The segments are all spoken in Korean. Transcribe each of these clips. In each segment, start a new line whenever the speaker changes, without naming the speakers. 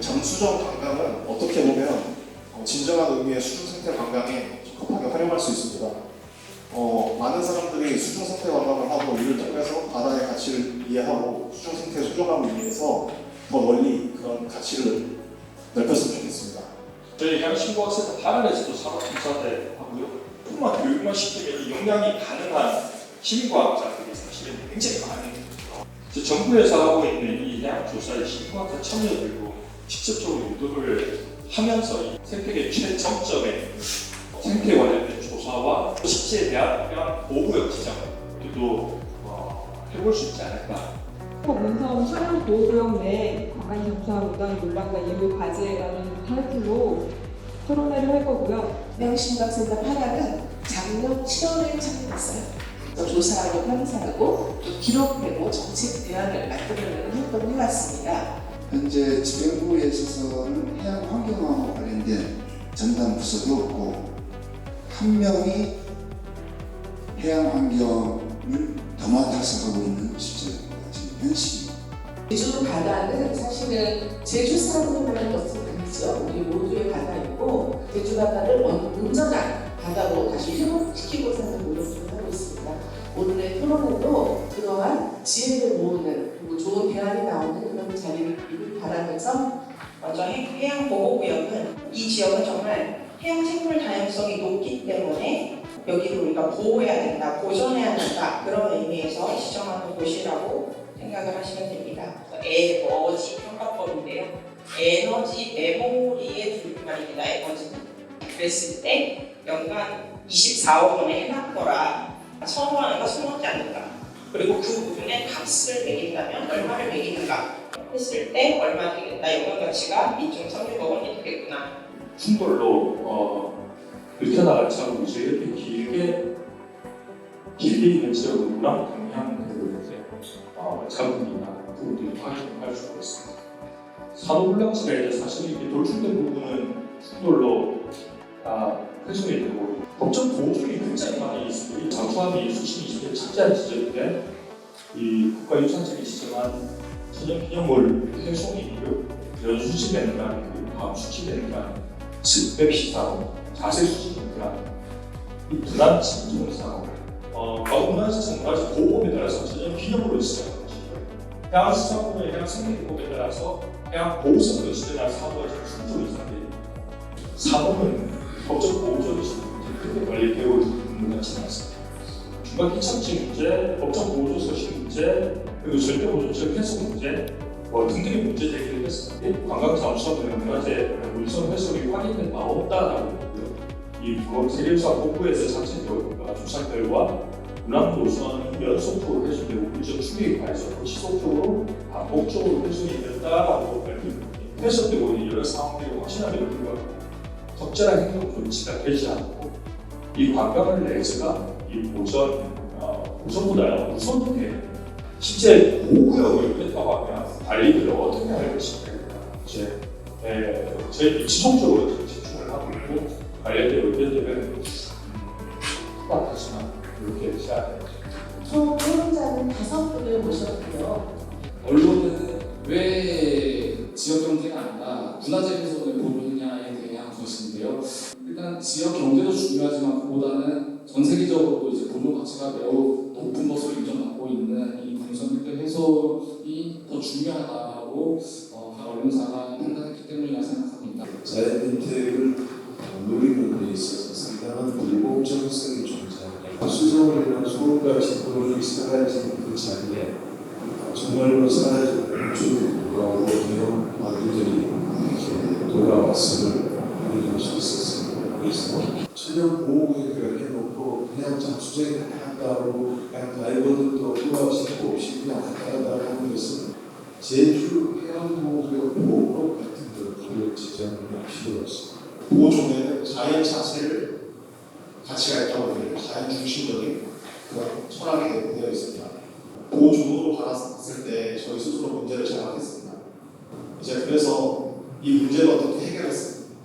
잠수정 관광은 어떻게 보면 진정한 의미의 수중생태 관광에 적합하게 활용할 수 있습니다. 많은 사람들이 수중생태 관광을 하고 이를 통해서 바다의 가치를 이해하고 수중생태 소중함을 위해서 더 널리 그런 가치를 넓혔으면 좋겠습니다.
저희 해양신고학센터 다른에서도 산업봉사대 하고요. 조금만 교육만 시키면 이 역량이 가능한 시민과학자들이 사실은 굉장히 많아요. 정부에서 하고 있는 이 해양조사에 시민과학자 참여들고 직접적으로 유도를 하면서 이 생태계 최정점에 생태 관련된 조사와 실제에 대한 해양 보호구역 지정도 해볼 수 있지 않을까.
문성 천연보호구역 내 관광 경사 무단 논란과 예외 과제라는 타이틀로 토론회를 할 거고요.
해양신고학센터 8화는 작년 7월에 창립했어요. 조사하고 탐사하고 또 기록하고 정책 대안을 만들어내는 활동을 해왔습니다.
현재 지정부에 있어서는 해양 환경과 관련된 전담 부서도 없고 한 명이 해양 환경을 더 맡아서 하고 있는 실제입니다. 지금 현실입니다.
제주 바다는 사실은 제주 사람들만 것은 아니죠. 우리 모두의 바다이고 제주 바다를 온전한 바다로 다시 회복시키고자 하는 노력을 하고 있습니다. 오늘의 토론회도 그러한 지혜를 모으는 그리고 좋은 대안이 나오는 그런 자리를 이루길 바라면서
먼저 해양보호구역은 이 지역은 정말 해양생물 다양성이 높기 때문에 여기를 우리가 보호해야 된다, 보존해야 된다 그런 의미에서 지정하는 곳이라고 생각을 하시면 됩니다. 에너지 평가법인데요. 에너지 메모리의 줄임말입니다. 에너지는. 그랬을 때 연간 24억 원에 해당거라 선호하는가 선호하지 않는가 그리고 그 부분에 값을 매긴다면 얼마를 매기는가 했을 때 얼마 되겠다 연간가치가 2.36억 원이 되겠구나.
충돌로 긁혀나갈 차로 이제 이렇게 길게 있는 지역은 문학 방향으로 자금이나 부분들이 확인할 수가 있습니다. 산호불량지가 이제 사실 이렇게 돌출된 부분은 충돌로 훼손이 되고 법적 보호종이 굉장히 많이 있습니다. 이 장수함이 수심 20회 차지한 지점인데 이 국가유산지에 지정한 천연기념물 훼손이고요. 연수지된 간, 다음 수치된 간, 습백시사로, 자세수지된 이 분한 진정사고, 문화재청 문화재 보호법에 따라서 천연기념물로 지정한 것이고요. 해양수산법의 해양생태법에 따라서 해양보호선으로 지정한 사고가 지금 10조 이상 됩니다. 사고는 법적 보호조에서 크게 관리되어 있는 것 같지는 않습니다. 중간기창지 문제, 법적 보호조 서식 문제, 그리고 절대보존적 훼손 문제 등등의 문제 제기를 했습니다. 관광사업소는 문화재 물성 훼손이 확인된 바 없다라고 했고요. 이 세계유산 본부에서 작성되어 조사 결과 문화도서는 연속적으로 훼손되고 물적 충격이 가해서 지속적으로 반복적으로 훼손이 됐다라고 밝힙니다. 훼손되고 있는 여러 상황들이 확신함에도 불구하고 적절한 행동 조치가 되지 않고 이 관광을 내지가 이 보전보다 우선되게 실제 보호구역을 했다고 하면 관리를 어떻게 할 것인가 저희 지속적으로 집중을 하고 있고 관련된 의견들은 투박하지만 이렇게 시작합니다.
총 토론자는 5분을 모셨고요.
언론은 왜 지역 경제가 아니라 문화재 훼손을 보느냐에 대한 것인데요. 일단 지역 경제도 중요하지만 그보다는 전 세계적으로 이제 보존 가치가 매우 높은 것으로 인정받고 있는 이 동성일대 훼손이 더 중요하다고 각 언론사가 판단했기 때문이라 생각합니다.
자연 혜택을 누리는 데 있어서 상당한 불공정성이 존재합니다. 수성을 인한 소음과 진동이 사라진 그 자리에 정말로 사라진 건축하고 대형 마을들이 돌아왔음을 알려줄 수 있었습니다. 그래서 천연 보호구역을 해놓고 그냥 잠수정이 한다고 그냥 다이버들도 휴가시고 없이 그냥 한다고 하는 것은 제주 해양보호구역 보호법 같은 것을 지정을 필요했습니다.
보호종에는 자연 자체를 가치가 있다고 해요. 자연 중심적인 그런 철학이 되어 있습니다. 보호종으로 받았을 때 저희 스스로 문제를 생각했습니다. 이제 그래서 이 문제를 어떻게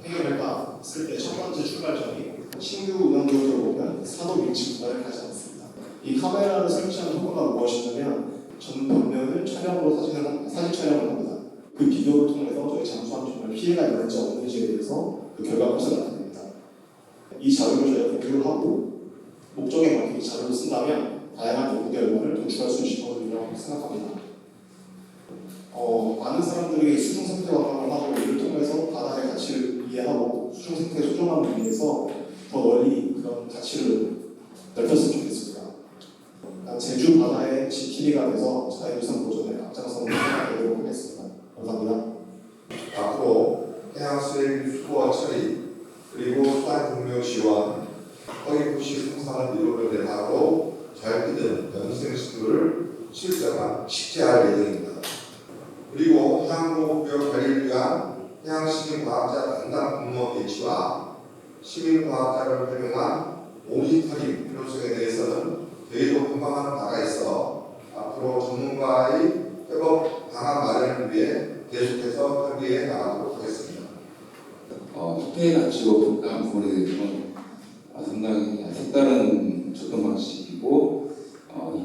해결할까 했을 때 첫 번째 출발점이 신규 운항구역을 보면 산업 인치 구간을 가지 않습니다. 이 카메라를 설치한 효과가 무엇이냐면 전 벽면을 사진 촬영을 합니다. 그 비교를 통해서 저희 잠수함 정말 피해가 있는지 없는지에 대해서 그 결과값을 나타냅니다. 이 자료를 저희가 공유를 하고 목적에 맞게 이 자료를 쓴다면 다양한 연구 결과를 도출할 수 있을 것이라고 생각합니다. 많은 사람들이 수중 생태 관광을 하고 이를 통해서 바다의 가치를 이해하고 수중 생태의 소중함을 위해서 더 널리 그런 가치를 넓혔으면 좋겠습니다. 제주 바다의 지킴이가 돼서 자연유산 보존에 앞장서는 되도록 하겠습니다. 감사합니다.
앞으로 해양 쓰레기 수거와 처리 그리고 수안 공명 지원 허위부시 생산을 이루는 데 바로 잘 믿은 연생 시도를 실생활 실제할 예정입니다. 그리고 해양보호구역 관리를 위한 해양시민과학자 담당 공무원 배치와 시민과학자를 활용한 모니터링 필요성에 대해서는 저희도 공감하는 바가 있어 앞으로 전문가의 협업 방안 마련을 위해 계속해서 협의해 나가도록 하겠습니다.
협회의 가치로 평가한 부분에 대해서는 상당히 색다른 접근 방식이고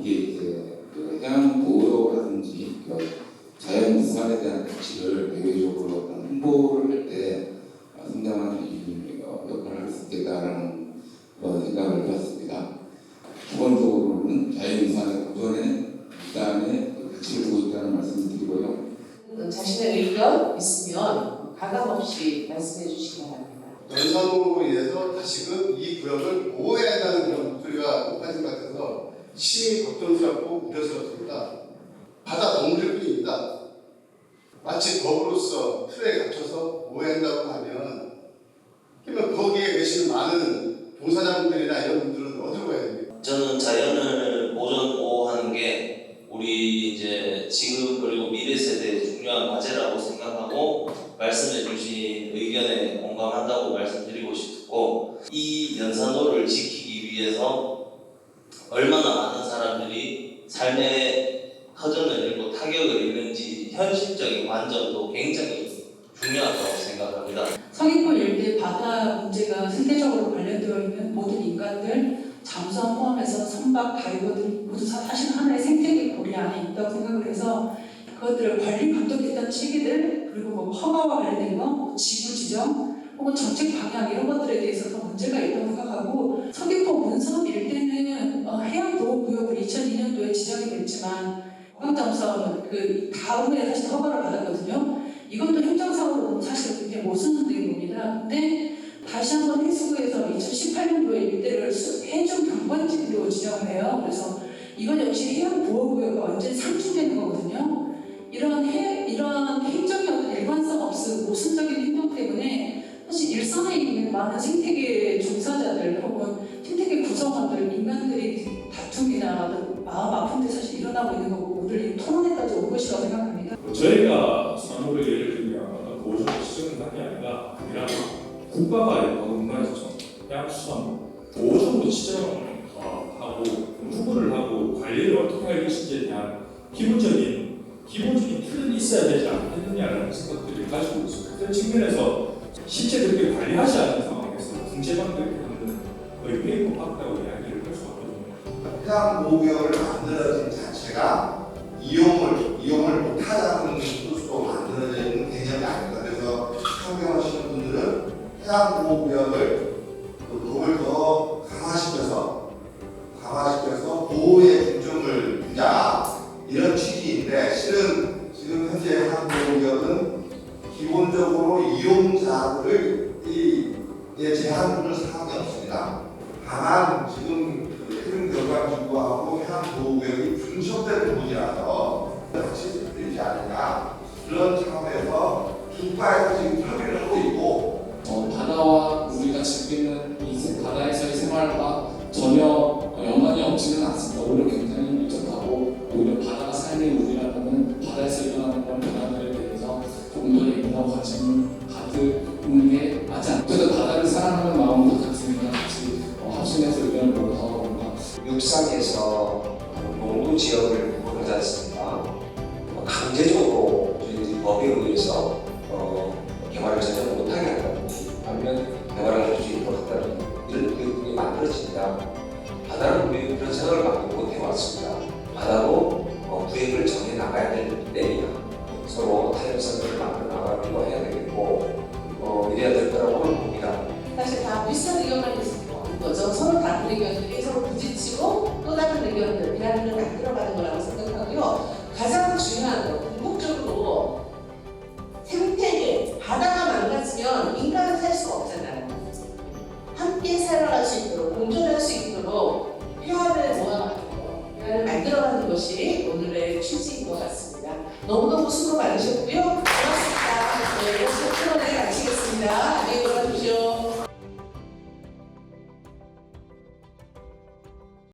이게 이제 그 해양 보호라든지 자연유산에 대한 가치를 대외적으로 어떤 홍보를 할 때 상당한 역할을 할 수 있겠다라는 그런 생각을 해봤습니다. 기본적으로는 자연유산의 보존에 일단의 가치를 두고 있다는 말씀을 드리고요.
자신의 의견 있으면 가감없이 말씀해 주시기 바랍니다.
연산으로 인해서 다시금 이 구역을 보호해야 한다는 그런 목소리가 높아진 것 같아서 심히 걱정스럽고 우려스럽습니다. 바다 동물일 뿐입니다. 마치 법으로서 틀에 갇혀서 보호해야 한다고 하면 그러면 거기에 계시는 많은 종사자분들이나 이런 분들은 어디로 가야 됩니까?
저는 자연을 보호하는 게 우리 이제 지금 그리고 미래 세대의 중요한 과제라고 생각하고 말씀해 주신 의견에 공감한다고 말씀드리고 싶고 이 연산호를 지키기 위해서 얼마나 많은 사람들이 삶의 터전을 잃고 타격을 입는지 현실적인 관점도 굉장히 중요하다고 생각합니다.
서귀포 일대 바다 문제가 생태적으로 관련되어 있는 모든 인간들, 잠수함 포함해서 선박, 다이버들 모두 사실 하나의 생태계 고리 안에 있다고 생각을 해서 그것들을 관리 감독했던 체계들 그리고 뭐 허가와 관련된 거, 지구 지정 혹은 정책 방향 이런 것들에 대해서 더 문제가 있다고 생각하고 서귀포 문섬 일대는 해양보호구역으로 2002년도에 지정이 됐지만 관광잠수함은 그 다음에 사실 허가를 받았거든요. 이것도 행정상으로는 사실 굉장히 못 쓰는 내용입니다. 근데 다시 한번 해수부에서 2018년도에 일대를 해중 경관지로 지정을 해요. 그래서 이건 역시 해양보호구역이 완전히 상충되는 거거든요. 이런 행정의 일관성 없음, 모순적인 행동 때문에 사실 일선에 있는 많은 생태계 종사자들 혹은 생태계 구성원들, 인간들이 다툼이나 마음 아픈데 사실 일어나고 있는 거고 오늘 이 토론회까지 온 것이라고 생각합니다.
저희가 수산호를 예를 들면 보호를 시정한 게 아니라 그냥 국가가 문화에서 해양수산 보호종으로 지정하고 후보를 하고 관리를 어떻게 할 것인지에 대한 기본적인 틀은 있어야 되지 않겠느냐라는 생각들을 가지고 있습니다. 그런 측면에서 실제 그렇게 관리하지 않는 상황에서 궁제방도 이렇게 하는 거의 페이퍼 같다고 이야기를 할 수 없거든요.
해양보호구역을 만들어진 자체가 이용을 못하자는 뜻으로 만들어져 있는 개념이 아닙니다. 그래서 환경하시는 분들은 해양보호구역을 법을 더 강화시켜서 보호에 중점을 두자 이런 취지인데 실은 지금 현재 해양보호구역은 기본적으로 이용자들의 제한을 사항이 없습니다. 다만 지금 해양경관지구하고 해양보호구역이 분석된 부분이라서 같이 되지 않느냐 그런 차원에서 국가에서 지금 협의를 하고 있고
바다와 우리가 즐기는 이 바다에서의 생활과 전혀 연관이 없지는 않습니다. 오히려 굉장히 밀접하고 오히려 바다가 삶의 우리라는 바다에서 일어나는 그런 변화들에 대해서 조금 더 예민하고 관심을 갖는 게 맞지 않죠. 그래서 바다를 사랑하는 마음도 같으니까 같이 합심해서 의견을 모아서 뭔가
육상에서 농도 지역을 보지 않습니까? 강제적으로 저희들이 법에 의해서 개발을 전혀 못하게 한다든지 아니면 개발을 할 수 있도록 한다든지 이런 구역이 만들어집니다. 바다는 우리 그런 생각을 많이 못해왔습니다. 바다도 구역을 정해 나가야 될 때입니다. 서로 타협선을 만들어 나가기도 해야 되겠고 이래야 될 거라고 봅니다.
사실 다 비슷한 의견만 있는 거죠. 서로 다른 의견들이 서로 부딪히고 또 다른 의견들, 대안을